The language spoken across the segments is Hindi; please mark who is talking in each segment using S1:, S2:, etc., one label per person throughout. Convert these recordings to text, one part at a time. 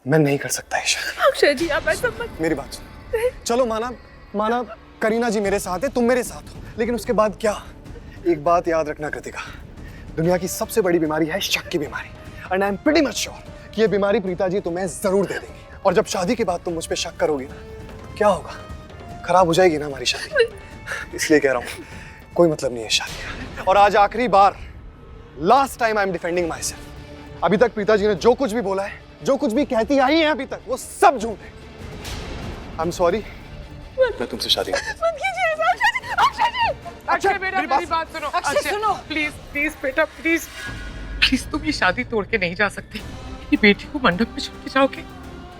S1: मैं नहीं कर सकता ईशा।
S2: अक्षय जी आप ऐसा मत।
S1: मेरी बात सुनो। चलो माना करीना जी मेरे साथ है, तुम मेरे साथ हो, लेकिन उसके बाद क्या? एक बात याद रखना कृतिका, दुनिया की सबसे बड़ी बीमारी है शक की बीमारी, and I am pretty much sure कि ये बीमारी प्रीता जी तुम्हें जरूर दे देंगी। और जब शादी के बाद तुम मुझ पे शक करोगी ना, क्या होगा? खराब हो जाएगी ना हमारी शादी। इसलिए कह रहा हूँ कोई मतलब नहीं है शादी का। और आज आखिरी बार, last time I am defending myself. अभी तक प्रीता जी ने जो कुछ भी बोला है, जो कुछ भी कहती आई है अभी तक, वो सब झूठ है। आई एम सॉरी, मैं तुमसे शादी
S2: मत कीजिए ऐसा अक्षय जी। अक्षय जी,
S3: अक्षय बेटा मेरी बात सुनो।
S2: अक्षय सुनो।
S3: प्लीज प्लीज बेटा प्लीज प्लीज, तुम ये शादी तोड़ के नहीं जा सकते। ये बेटी को मंडप में छोड़ के जाओगे,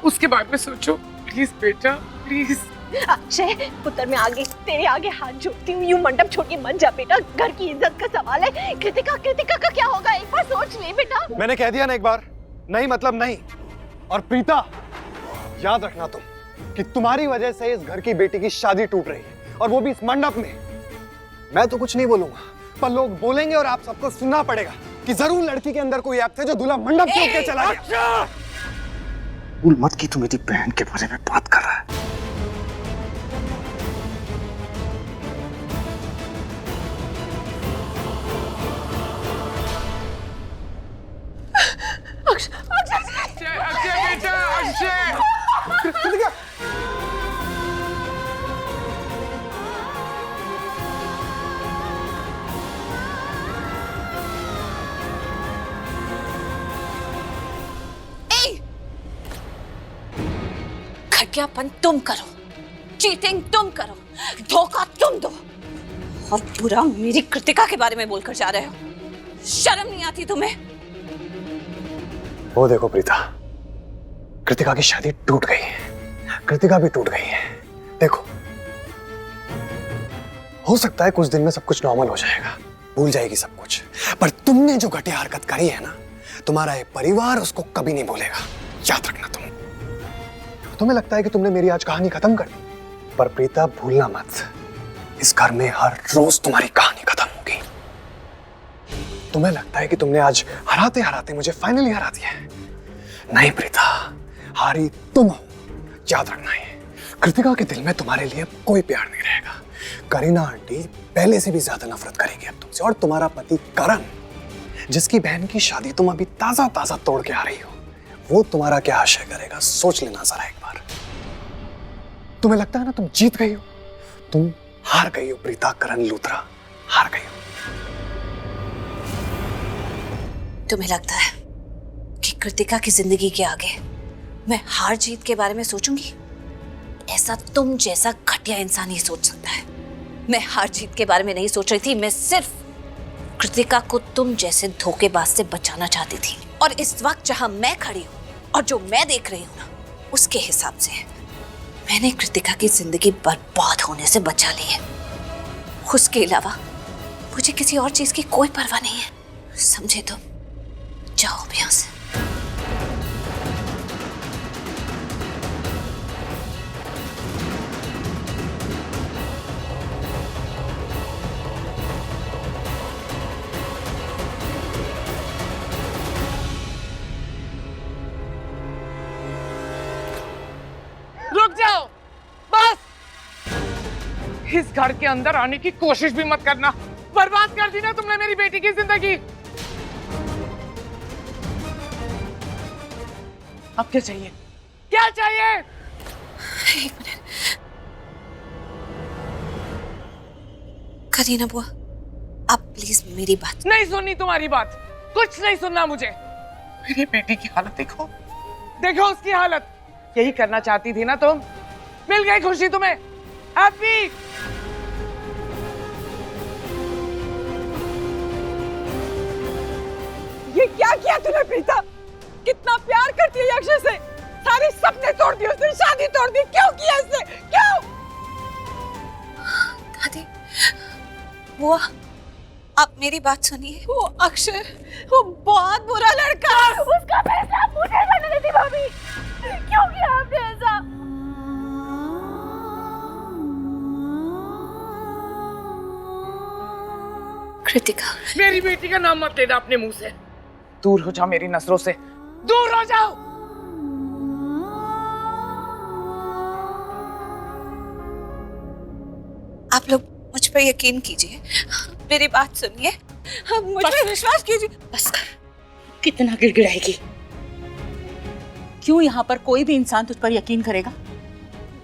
S3: उसके बारे में सोचो प्लीज बेटा प्लीज।
S2: अक्षय पुत्र मैं आगे तेरे आगे हाथ जोड़ती हूँ, यूं मंडप छोड़ के मत जा बेटा, घर की इज्जत का सवाल है। कृतिका का क्या होगा, एक बार सोच ले बेटा।
S1: मैंने कह दिया ना एक बार, नहीं मतलब नहीं। और प्रीता, याद रखना तुम कि तुम्हारी वजह से इस घर की बेटी की शादी टूट रही है, और वो भी इस मंडप में। मैं तो कुछ नहीं बोलूंगा, पर लोग बोलेंगे और आप सबको सुनना पड़ेगा कि जरूर लड़की के अंदर कोई ऐप थे जो दूल्हा मंडप छोड़ के चला गया।
S4: भूल मत कि तू मेरी बहन के बारे में बात कर रहा है।
S3: अक्षय बेटा अक्षय।
S2: घटियापन तुम करो, चीटिंग तुम करो, धोखा तुम दो, और बुरा मेरी कृतिका के बारे में बोलकर जा रहे हो। शर्म नहीं आती तुम्हें?
S1: वो देखो प्रीता, कृतिका की शादी टूट गई है, कृतिका भी टूट गई है। देखो, हो सकता है कुछ दिन में सब कुछ नॉर्मल हो जाएगा, भूल जाएगी सब कुछ, पर तुमने जो घटिया हरकत करी है ना, तुम्हारा ये परिवार उसको कभी नहीं भूलेगा। याद रखना तुम। तुम्हें लगता है कि तुमने मेरी आज कहानी खत्म कर दी, पर प्रीता भूलना मत, इस घर में हर रोज तुम्हारी कहानी खत्म होगी। तुम्हें लगता है कि तुमने आज हराते हराते मुझे फाइनली हरा दिया है। नहीं प्रीता, हारी तुम हो। याद रखना है, कृतिका के दिल में तुम्हारे लिए कोई प्यार नहीं रहेगा। करीना आंटी पहले से भी ज्यादा नफरत करेगी अब तुमसे, और तुम्हारा पति करण, जिसकी बहन की शादी तुम अभी ताजा ताजा तोड़ के आ रही हो, वो तुम्हारा क्या आशय करेगा, सोच लेना जरा एक बार। तुम्हें लगता है ना तुम जीत गई हो, तुम हार गई हो प्रीता। करण लूथरा, हार गई हो।
S2: तुम्हें लगता है कि कृतिका की जिंदगी के आगे मैं हार जीत के बारे में सोचूंगी? ऐसा तुम जैसा घटिया इंसान ही सोच सकता है। मैं हार जीत के बारे में नहीं सोच रही थी, मैं सिर्फ कृतिका को तुम जैसे धोखेबाज से बचाना चाहती थी। और इस वक्त जहां मैं खड़ी हूं और जो मैं देख रही हूं ना, उसके हिसाब से मैंने कृतिका की जिंदगी बर्बाद होने से बचा ली है। उसके अलावा मुझे किसी और चीज की कोई परवाह नहीं है, समझे तुम? जाओ अब यहां से।
S3: रुक जाओ बस। इस घर के अंदर आने की कोशिश भी मत करना। बर्बाद कर दी ना तुमने मेरी बेटी की जिंदगी। अब क्या चाहिए, क्या चाहिए?
S2: एक मिनट, करीना बुआ, आप प्लीज मेरी बात।
S3: नहीं सुननी तुम्हारी बात, कुछ नहीं सुनना मुझे। मेरी बेटी की हालत देखो, देखो उसकी हालत। यही करना चाहती थी ना तुम? मिल गई खुशी तुम्हें, हैप्पी।
S5: ये क्या किया तूने प्रीता? कितना प्यार करती है अक्षय से, सारे सपने तोड़ दिए उसने, शादी तोड़ दी। क्यों किया इसने, क्यों?
S2: दादी बुआ, आप मेरी बात सुनिए।
S5: वो अक्षय, वो बहुत बुरा लड़का है। उसका फैसला मुझे करने देती भाभी। क्यों किया आपने ऐसा?
S2: कृतिका,
S3: मेरी बेटी का नाम मत लेना अपने मुंह से। दूर हो जाओ मेरी नजरों से, दूर हो जाओ।
S2: आप लोग मुझ पर यकीन कीजिए, मेरी बात सुनिए, मुझ पर विश्वास कीजिए। बस कर।
S6: कितना गिड़गिड़ाएगी? क्यों यहाँ पर कोई भी इंसान तुझ पर यकीन करेगा?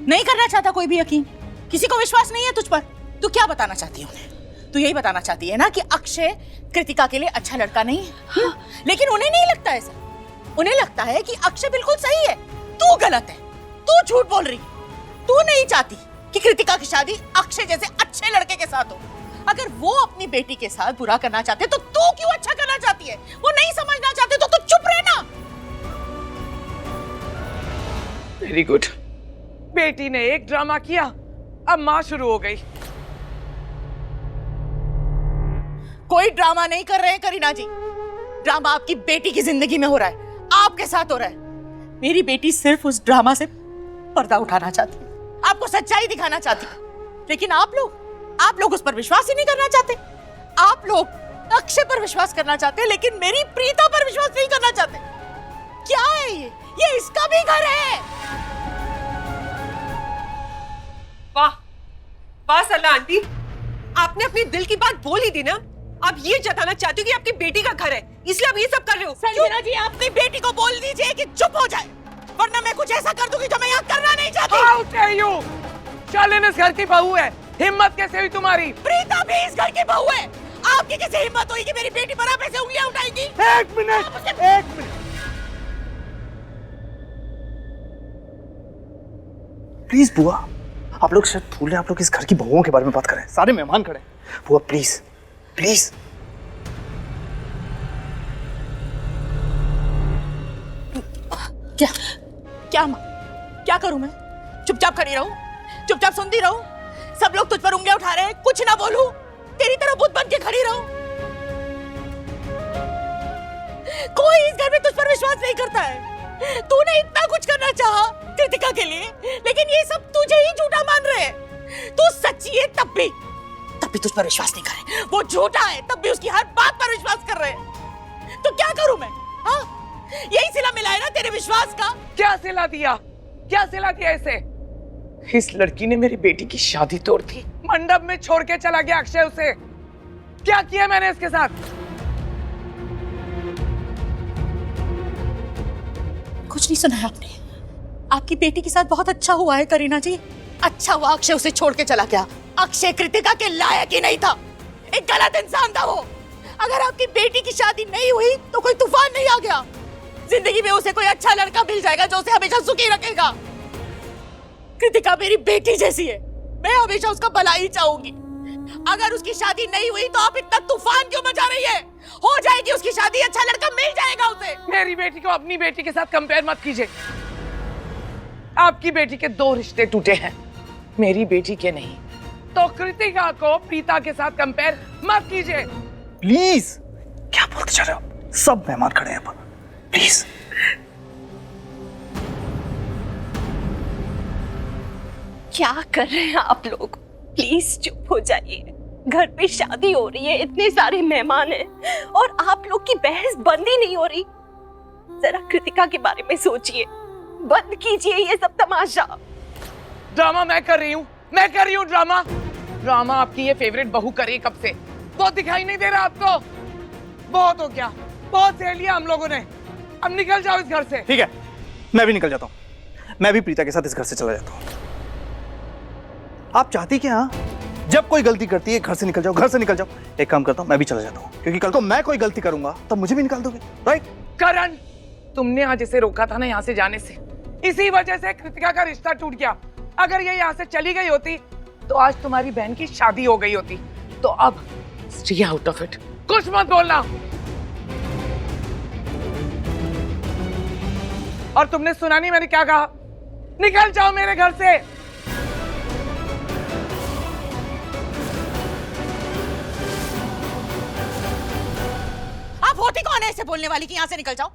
S6: नहीं करना चाहता कोई भी यकीन? किसी को विश्वास नहीं है तुझ पर? तू क्या बताना चाहती है उन्हें? तू यही बताना चाहती है ना कि अक्षय कृतिका के लिए अच्छा लड़का नहीं है? लेकिन उन्हें नहीं लगता ऐसा। उन्हें लगता है कि अक्षय बिल्कुल सही है, तू गलत है, तू झूठ बोल रही। तू नहीं चाहती कि कृतिका की शादी अक्षय जैसे अच्छे लड़के के साथ हो। अगर वो अपनी बेटी के साथ बुरा करना चाहते तो तू क्यों अच्छा करना चाहती है? वो नहीं समझना चाहते तो तू चुप रहना।
S3: Very good. बेटी ने एक ड्रामा किया, अब माँ शुरू हो गई।
S6: कोई ड्रामा नहीं कर रहे हैं करीना जी। ड्रामा आपकी बेटी की जिंदगी में हो रहा है, आपके साथ हो रहा है। मेरी बेटी सिर्फ उस ड्रामा से पर्दा उठाना चाहती है, आपको सच्चाई दिखाना चाहती है। लेकिन आप लोग उस पर विश्वास ही नहीं करना चाहते। आप लोग अक्षय पर विश्वास करना चाहते हैं, लेकिन मेरी प्रीता पर विश्वास नहीं करना चाहते। क्या है ये इसका भी घर है।
S5: वाह वाह सलाह आंटी, आपने अपने दिल की बात बोल ही दी ना। आप ये जताना चाहती हो कि आपकी बेटी का घर है, इसलिए आप ये सब कर रहे हो।
S6: संजना जी, अपनी बेटी को बोल दीजिए कि चुप हो जाए, वरना मैं कुछ ऐसा कर दूंगी जो मैं यहाँ करना नहीं चाहती।
S3: How dare you? शालिन इस घर की बहू है, हिम्मत कैसे हुई तुम्हारी?
S6: प्रीता भी इस घर की बहू है। आपकी कैसे हिम्मत हुई कि मेरी बेटी पर आप ऐसे उंगलियां उठाएंगी?
S3: एक मिनट।
S4: प्लीज बुआ, आप लोग शायद भूल रहे हैं, आप लोग इस घर की बहुओं के बारे में बात कर रहे हैं। सारे मेहमान खड़े हैं। बुआ प्लीज प्लीज।
S6: क्या माँ, क्या करूं मैं? चुपचाप खड़ी रहूं? चुपचाप सुनती रहूं? सब लोग तुझ पर उंगलियां उठा रहे हैं, कुछ ना बोलूं? तेरी तरह बुत बन के खड़ी रहूं? कोई इस घर में तुझ पर विश्वास नहीं करता है। तूने इतना कुछ करना चाहा कृतिका के लिए, लेकिन ये सब तुझे ही झूठा मान रहे हैं। तू सच्ची है तब भी तुझ पर विश्वास नहीं कर रहे। वो झूठा है तब भी उसकी हर बात पर विश्वास कर रहे हैं। तो क्या करूं मैं? हाँ? यही सिला मिला है ना तेरे विश्वास का?
S3: क्या सिला दिया? क्या सिला दिया इसे? इस लड़की ने मेरी बेटी की शादी तोड़ दी, मंडप में छोड़ के चला गया अक्षय उसे। क्या किया मैंने इसके साथ?
S6: कुछ नहीं सुना है आपने? आपकी बेटी के साथ बहुत अच्छा हुआ है करीना जी। अच्छा हुआ अक्षय उसे छोड़ के चला गया। अक्षय कृतिका के लायक ही नहीं था, एक गलत इंसान था वो। अगर आपकी बेटी की शादी नहीं हुई तो कोई तूफान नहीं आ गया। जिंदगी में उसे कोई अच्छा लड़का मिल जाएगा जो उसे हमेशा सुखी रखेगा। कृतिका मेरी बेटी जैसी है, मैं हमेशा उसका भला ही चाहूंगी। अगर उसकी शादी नहीं हुई तो आप इतना तूफान क्यों मचा रही है? हो जाएगी उसकी शादी, अच्छा लड़का मिल जाएगा उसे।
S3: मेरी बेटी को अपनी बेटी के साथ कंपेयर मत कीजिए। आपकी बेटी के 2 रिश्ते टूटे हैं, मेरी बेटी के नहीं। तो कृतिका को प्रीता के साथ कंपेयर मत कीजिए।
S4: प्लीज, क्या बोलते जा रहे हो? सब मेहमान खड़े हैं पर प्लीज।
S7: क्या कर रहे हैं आप लोग? प्लीज चुप हो जाइए। घर पे शादी हो रही है, इतने सारे मेहमान हैं और आप लोग की बहस बंद ही नहीं हो रही। जरा कृतिका के बारे में सोचिए, बंद कीजिए ये सब तमाशा।
S3: ड्रामा मैं कर रही हूँ ड्रामा आपकी ये फेवरेट बहू करे कब से? वो दिखाई नहीं दे रहा आपको? बहुत हो गया, बहुत सह लिया हम लोगों ने। अब निकल जाओ इस घर से।
S4: ठीक है, मैं भी निकल जाता हूँ। मैं भी प्रीता के साथ इस घर से चला जाता हूँ। आप चाहती क्या? जब कोई गलती करती है घर से निकल जाओ, घर से निकल जाओ। एक काम करता हूँ, मैं भी चला जाता हूँ, क्योंकि कल को मैं कोई गलती करूंगा तब मुझे भी निकाल दोगे, राइट?
S3: करण, तुमने आज इसे रोका था ना यहाँ से जाने से, इसी वजह से कृतिका का रिश्ता टूट गया। अगर ये यहाँ से चली गई होती तो आज तुम्हारी बहन की शादी हो गई होती। तो अब स्टे आउट ऑफ इट, कुछ मत बोलना। और तुमने सुना नहीं मैंने क्या कहा? निकल जाओ मेरे घर से।
S6: आप होती कौन है ऐसे बोलने वाली कि यहाँ से निकल जाओ?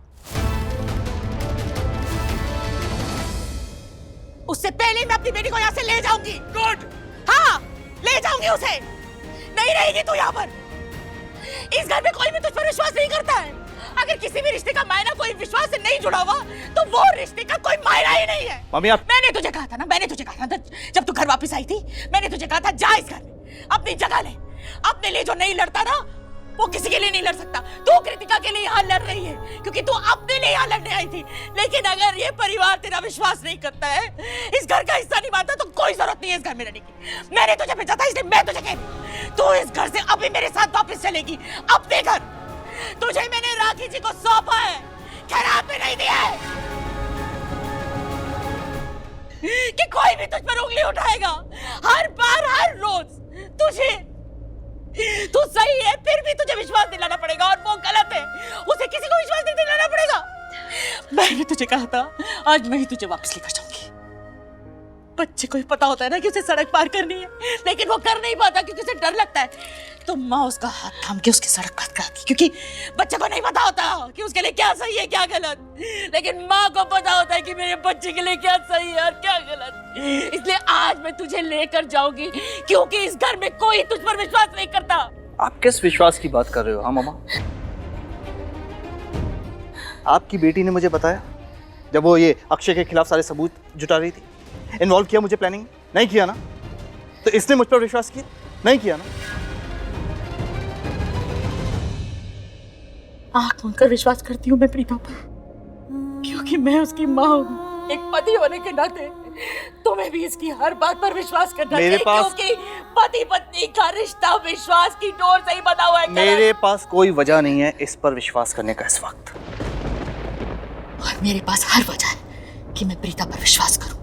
S6: उससे पहले मैं अपनी बेटी को यहाँ से ले जाऊंगी।
S3: गुड।
S6: हाँ, ले जाऊंगी उसे। नहीं रहेगी तू यहाँ पर। इस घर में कोई भी तुझ पर विश्वास नहीं करता है। अगर किसी भी रिश्ते का मायना कोई विश्वास से नहीं जुड़ा हुआ तो वो रिश्ते का कोई मायना ही नहीं है।
S4: मम्मी आप
S6: मैंने तुझे कहा था जब तू घर वापस आई थी, मैंने तुझे कहा था जा इस घर में अपनी जगह ले। अपने लिए जो नहीं लड़ता ना वो किसी के लिए नहीं लड़ सकता। तू कृतिका के लिए यहाँ लड़ रही है क्योंकि तू अपने लिए यहाँ लड़ने आई थी। लेकिन अगर ये परिवार तेरा विश्वास नहीं करता है, इस घर का हिस्सा नहीं मानता, तो कोई जरूरत नहीं है इस घर में रहने की। मैंने तुझे भेजा था इसलिए मैं तुझे कह रही हूँ, तू इस घर से अभी मेरे साथ वापस चलेगी अपने घर। तुझे मैंने राखी जी को सौंपा है, खैरात में नहीं दिया है कि कोई भी तुझ पर उंगली उठाएगा। हर बार हर रोज तुझे तू सही है फिर भी तुझे विश्वास दिलाना पड़ेगा और वो गलत है, उसे किसी को विश्वास नहीं दिलाना पड़ेगा। मैंने तुझे कहा था आज मैं ही तुझे वापस लेकर जाऊंगी। बच्चे को ही पता होता है ना कि उसे सड़क पार करनी है, लेकिन वो कर नहीं पाता क्योंकि उसे डर लगता है। तो माँ उसका हाथ थाम के उसकी सड़क पार कराती क्योंकि बच्चे को नहीं पता होता कि उसके लिए क्या सही है क्या गलत, लेकिन माँ को पता होता है कि मेरे बच्चे के लिए क्या सही है और क्या गलत। इसलिए आज मैं तुझे लेकर जाऊंगी क्योंकि इस घर में कोई तुझ पर विश्वास नहीं करता।
S4: आप किस विश्वास की बात कर रहे हो? हाँ मामा, आपकी बेटी ने मुझे बताया जब वो ये अक्षय के खिलाफ सारे सबूत जुटा रही थी, इन्वॉल्व किया मुझे प्लानिंग? नहीं किया ना? तो इसने मुझ पर विश्वास किया? नहीं किया ना?
S6: आंख मूंद कर विश्वास करती हूँ मैं प्रीता पर, क्योंकि मैं उसकी माँ हूँ। एक पति होने के नाते तुम्हें भी इसकी हर बात पर विश्वास करना चाहिए क्योंकि पति पत्नी का रिश्ता विश्वास की डोर से ही बंधा हुआ है।
S4: मेरे पास कोई वजह नहीं है इस पर विश्वास करने का इस वक्त।
S6: और मेरे पास हर वजह है कि मैं प्रीता पर विश्वास करूं,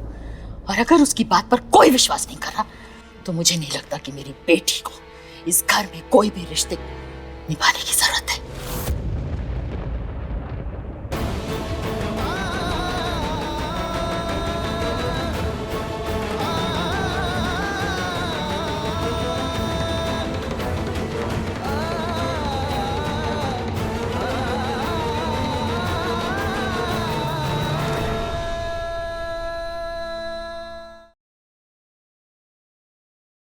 S6: और अगर उसकी बात पर कोई विश्वास नहीं कर रहा तो मुझे नहीं लगता कि मेरी बेटी को इस घर में कोई भी रिश्ते निभाने की जरूरत है।